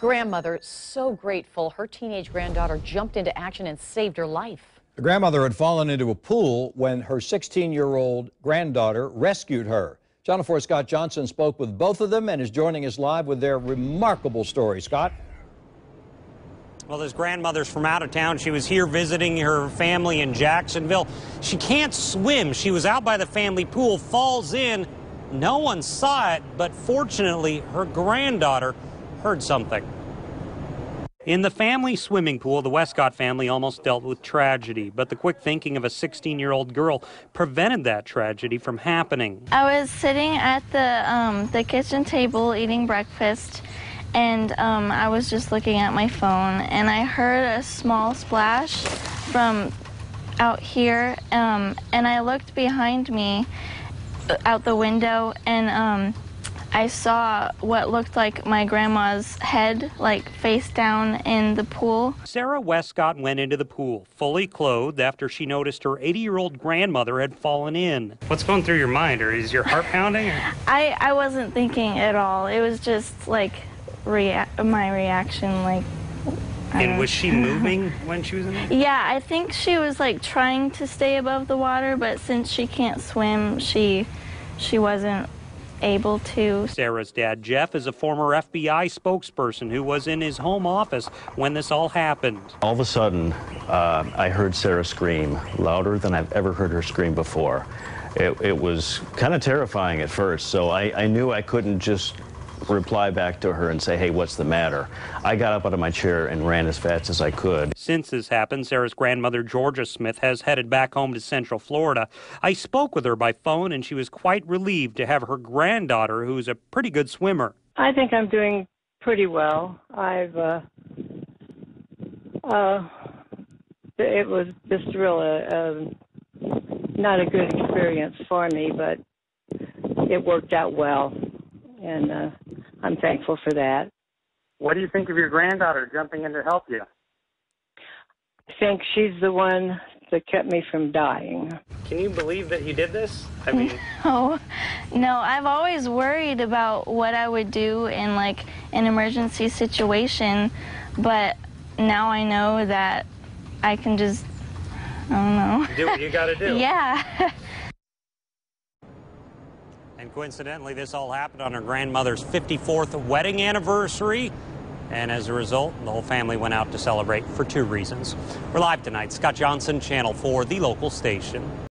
Grandmother so grateful her teenage granddaughter jumped into action and saved her life. The grandmother had fallen into a pool when her 16-year-old granddaughter rescued her. Channel 4 Scott Johnson spoke with both of them and is joining us live with their remarkable story. Scott? Well, this grandmother's from out of town. She was here visiting her family in Jacksonville. She can't swim. She was out by the family pool, falls in. No one saw it, but fortunately, her granddaughter heard something. In the family swimming pool, the Westcott family almost dealt with tragedy, but the quick thinking of a 16-year-old girl prevented that tragedy from happening. I was sitting at the kitchen table eating breakfast, and I was just looking at my phone, and I heard a small splash from out here, and I looked behind me out the window, and I saw what looked like my grandma's head, like face down in the pool. Sarah Westcott went into the pool, fully clothed, after she noticed her 80-year-old grandmother had fallen in. What's going through your mind? Or is your heart pounding? I wasn't thinking at all. It was just like my reaction, like. And was she moving when she was in there? Yeah, I think she was like trying to stay above the water, but since she can't swim, she wasn't able to. Sarah's dad, Jeff, is a former FBI spokesperson who was in his home office when this all happened. All of a sudden, I heard Sarah scream louder than I've ever heard her scream before. It was kind of terrifying at first, so I knew I couldn't just reply back to her and say, hey, what's the matter? I got up out of my chair and ran as fast as I could. Since this happened, Sarah's grandmother, Georgia Smith, has headed back home to Central Florida. I spoke with her by phone, and she was quite relieved to have her granddaughter, who's a pretty good swimmer. I think I'm doing pretty well. It was just really not a good experience for me, but it worked out well, and I'm thankful for that. What do you think of your granddaughter jumping in to help you? I think she's the one that kept me from dying. Can you believe that you did this? I mean... No, I've always worried about what I would do in like an emergency situation, but now I know that I can just, I don't know. Do what you gotta do. Yeah. And coincidentally, this all happened on her grandmother's 54th wedding anniversary. And as a result, the whole family went out to celebrate for two reasons. We're live tonight. Scott Johnson, Channel 4, the local station.